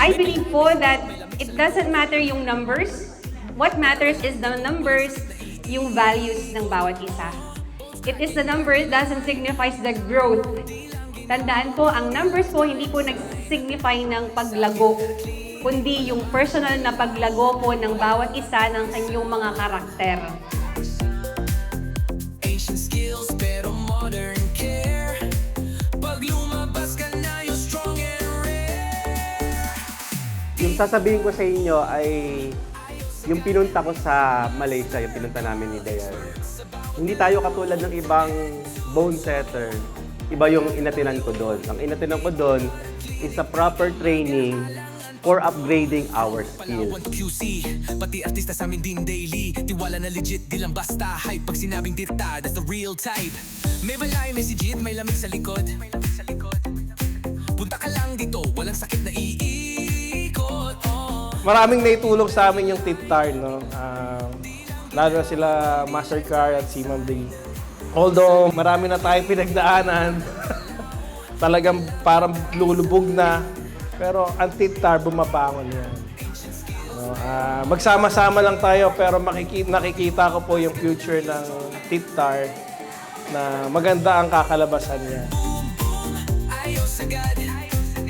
I believe po that it doesn't matter yung numbers. What matters is the numbers, yung values ng bawat isa. It is the numbers doesn't signify the growth. Tandaan po, ang numbers po hindi po nag-signify ng paglago, kundi yung personal na paglago po ng bawat isa ng kanyang mga karakter. Ancient skills pero modern care. Pag lumabas ka na, you're strong and rare. Yung sasabihin ko sa inyo ay yung pinunta ko sa Malaysia, yung pinunta namin ni Dayan. Hindi tayo katulad ng ibang bone setter. Iba yung inatinan ko doon. Ang inatinan ko doon is a proper training for upgrading our skills. Palawan to QC, pati artista sa amin din daily. Tiwala na legit, di lang basta hype. Pag sinabing dirta, that's the real type. May balay, may sigit, may lamig sa likod. Punta ka lang dito, walang sakit na iikot. Maraming naitulong sa amin yung TikTok, no? Lalo na sila Mastercard at si Ma'am Day. Although marami na tayong pinagdaanan, talagang parang lulubog na. Pero ang TikTok bumabangon yan. No? Magsama-sama lang tayo pero nakikita ko po yung future ng TikTok na maganda ang kakalabasan niya. Ayaw sagad,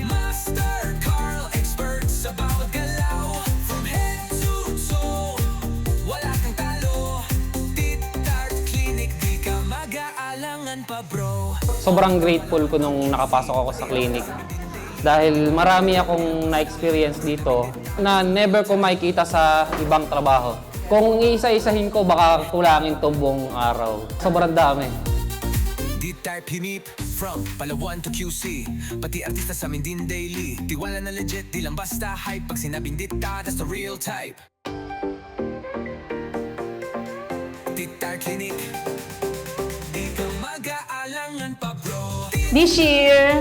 Master Carl, expert sa bawat galaw. From head to toe, wala kang talo. TikTok Clinic, di ka mag-aalangan pa bro. Sobrang grateful ko nung nakapasok ako sa clinic. Dahil marami akong na-experience dito na never ko makikita sa ibang trabaho. Kung iisa-isahin ko, baka kulangin to buong araw. Sobrang dami. D-type hinip, from Palawan to QC. Pati artista sa amin din daily. Tiwala na legit, di lang basta hype. Pag sinabing dita, that's the real type. D-type clinic, di ka mag-aalangan pa bro. This year,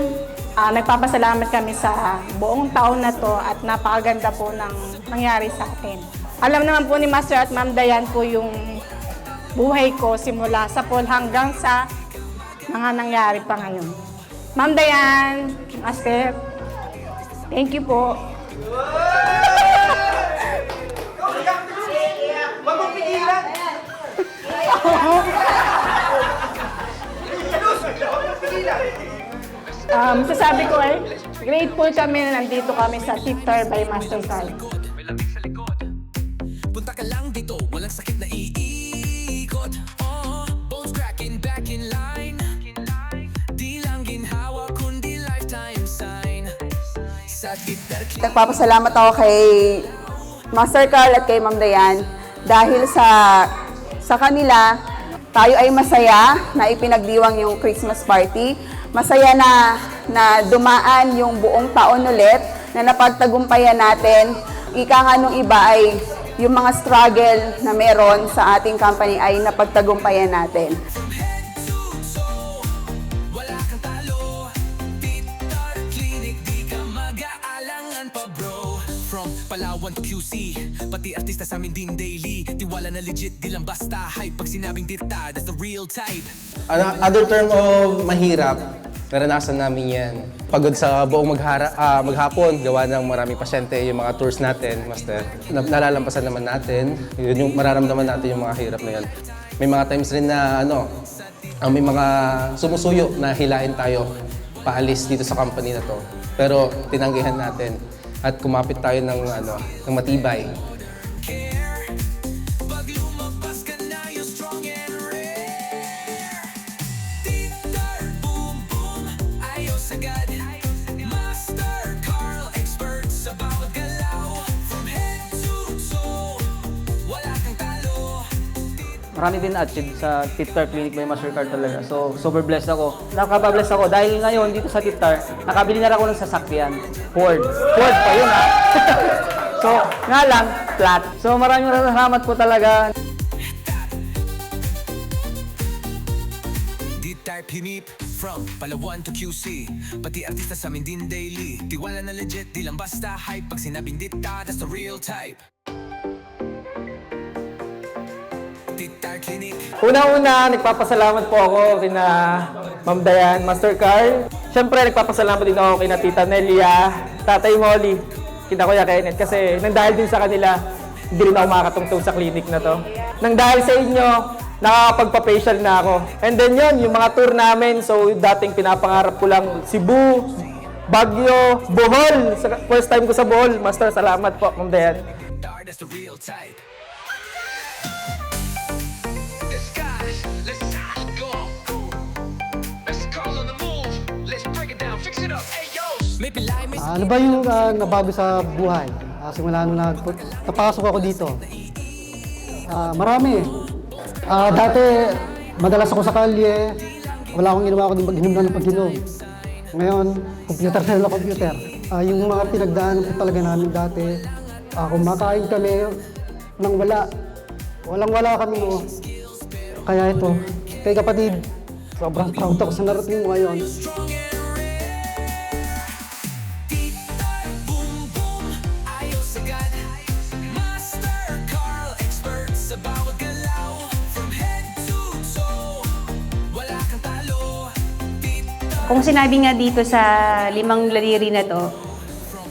nagpapasalamat kami sa buong taon na to at napakaganda po ng nangyari sa atin. Alam naman po ni Master at Ma'am Dayan po yung buhay ko simula sa pool hanggang sa mga nangyari pa ngayon. Ma'am Dayan, Master, thank you po. Masasabi ko ay grateful kami na nandito kami sa TikTok by Master Carl. May lamig sa likod. Punta ka lang dito, walang sakit na iikot. Bones cracking back in line. Di lang ginhawa, kundi lifetime sign. Sa TikTok Nagpapasalamat ako kay Master Carl at kay Ma'am Dayan dahil sa kanila, tayo ay masaya na ipinagdiwang yung Christmas party. Masaya na dumaan yung buong taon ulit na napagtagumpayan natin. Ika nga nung iba ay yung mga struggle na meron sa ating company ay napagtagumpayan natin. from head to toe, wala kang talo. TikTok Clinic, di ka mag-aalangan pa bro. From Palawan to QC, pati artista sa amin din daily. Tiwala na legit, di lang basta hype. Pag sinabing dirta, that's the real type. Other term of mahirap, naranasan namin yan. Pagod sa buong maghapon, gawa ng maraming pasyente, yung mga tours natin, Master. Nalalampasan naman natin, yun yung mararamdaman natin yung mga hirap na yan. May mga times rin na may mga sumusuyo na hilain tayo paalis dito sa company na to. Pero tinanggihan natin at kumapit tayo ng matibay. Care, pag lumabas ka na, you're strong and rare. TikTok, boom boom, ayaw sagad. Master Carl, expert sa bawat galaw. From head to toe, wala kang talo. Marami din na-achieve sa TikTok Clinic by Mastercard talaga. So, super blessed ako. Nakaka-bless ako dahil ngayon dito sa TikTok, nakabili na ako ng sasakyan. Ford. Ford pa yun ha. So, nga lang, flat. So, maraming salamat po talaga. D-type hinip, from Palawan to QC. Pati artista sa amin din daily. Tiwala na legit, di lang basta hype. Pag sinabing dita, that's the real type. TikTok Clinic. Una-una, nagpapasalamat po ako kina Ma'am Dayan, Master Carl. Siyempre, nagpapasalamat din ako kina Tita Nelia, Tatay Molly. kina Kuya Kenneth kasi nang dahil din sa kanila, hindi rin ako makakatungtong sa clinic na to. Nang dahil sa inyo, nakakapagpa-facial na ako. And then yun, yung mga tour namin, so dating pinapangarap ko lang Cebu, Baguio, Bohol. First time ko sa Bohol. Master, salamat po, Ma'am Dayan. That's the real type. Let's guys, let's go. Let's call on the move. Let's break it down, fix it up. Hey yo, may pilay, may Ano ba yung nabago sa buhay? Simula nung napasok ako dito. Marami. Dati, madalas ako sa kalye. Wala akong ginawa kundi pag-inom lang ng pag-inom. Ngayon, computer na lang computer. Yung mga pinagdaanan ko talaga namin dati, kumakain kami nang wala. Walang-wala kami no. Kaya ito, kay kapatid, sobrang proud ako sa narating mo ngayon. strong and rare. Tita, boom, boom, ayos agad. Master Carl, expert sa bawat galaw. From head to toe, wala kang talo. Tita, Kung sinabi nga dito sa 5 daliri na to,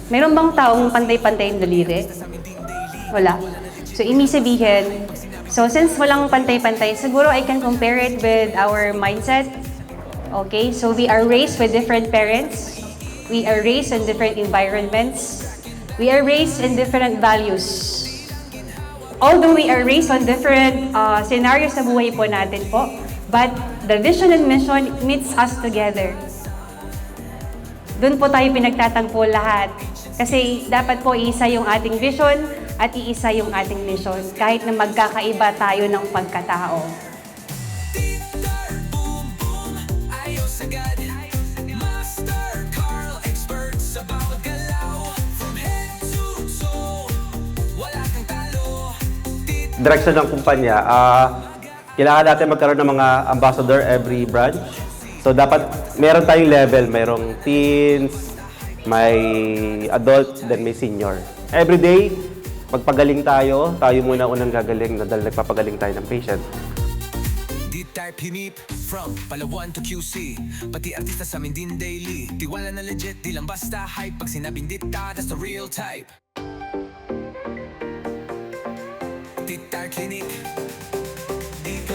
meron bang taong pantay-pantay yung daliri? Wala. So, ibig sabihin, so since walang pantay-pantay, siguro I can compare it with our mindset. Okay, so we are raised with different parents. We are raised in different environments. We are raised in different values. Although we are raised on different scenarios sa buhay po natin po, but the vision and mission meets us together. Doon po tayo pinagtatagpo lahat. Kasi dapat po iisa yung ating vision at iisa yung ating mission, kahit na magkakaiba tayo ng pagkatao. tita, boom, boom, ayos agad. Master Carl, expert sa bawat galaw. From head to toe, wala kang talo. Tita, Direksyon ng kumpanya, kailangan natin magkaroon ng mga ambassador every branch. So dapat meron tayong level, mayroong teens, may adult, then may senior. Every day, magpagaling tayo muna unang gagaling dahil nagpapagaling tayo ng patient. di tayo pinip. From Palawan to QC, pati artista sa amin din daily. Tiwala na legit, di lang basta hype. Pag sinabing dita, that's the real type. Dita Clinic, di ka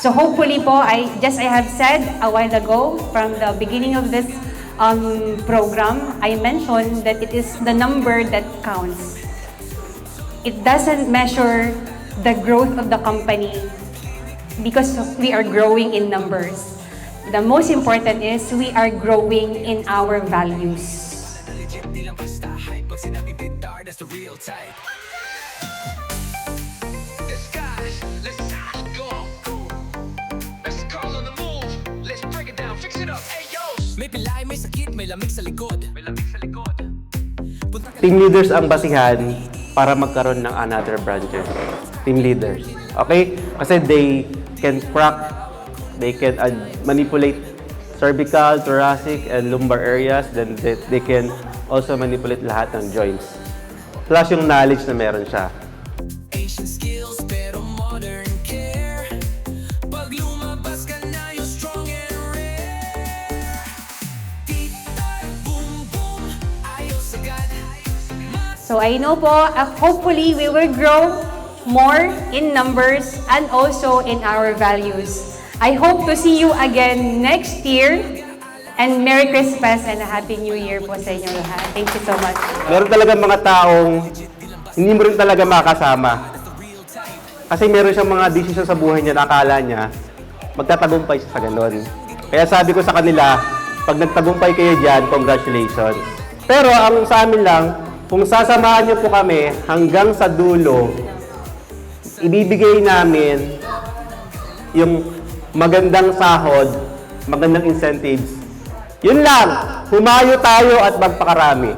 So hopefully po, I have said a while ago, from the beginning of this program, I mentioned that it is the number that counts. It doesn't measure the growth of the company because we are growing in numbers. The most important is we are growing in our values. legit, di lang basta hype. Pag sinabing dita, that's the real type. Let's guys, let's go. Let's call on the move. Let's break it down, fix it up. Hey yo, may pilay, may sakit, may lamig sa likod. May lamig sa likod. Punta ka Team leaders ang basihan para magkaroon ng another branches. Team leaders. Okay? Kasi they can crack, they can manipulate cervical, thoracic, and lumbar areas. Then they can also manipulate lahat ng joints. Plus yung knowledge na meron siya. ancient skills, pero modern care. Pag lumabas ka na, you're strong and rare. Tita, boom, boom, ayos agad. So I know po, hopefully we will grow more in numbers and also in our values. I hope to see you again next year. And Merry Christmas and a Happy New Year po sa inyo lahat. Thank you so much. Meron talaga mga taong hindi mo rin talaga makasama. Kasi meron siyang mga decision sa buhay niya na akala niya magtatagumpay siya sa ganun. Kaya sabi ko sa kanila, pag nagtagumpay kayo dyan, congratulations. Pero ang sa amin lang, kung sasamahan niyo po kami hanggang sa dulo, ibibigay namin yung magandang sahod, magandang incentives. Yun lang, humayo tayo at magpakarami.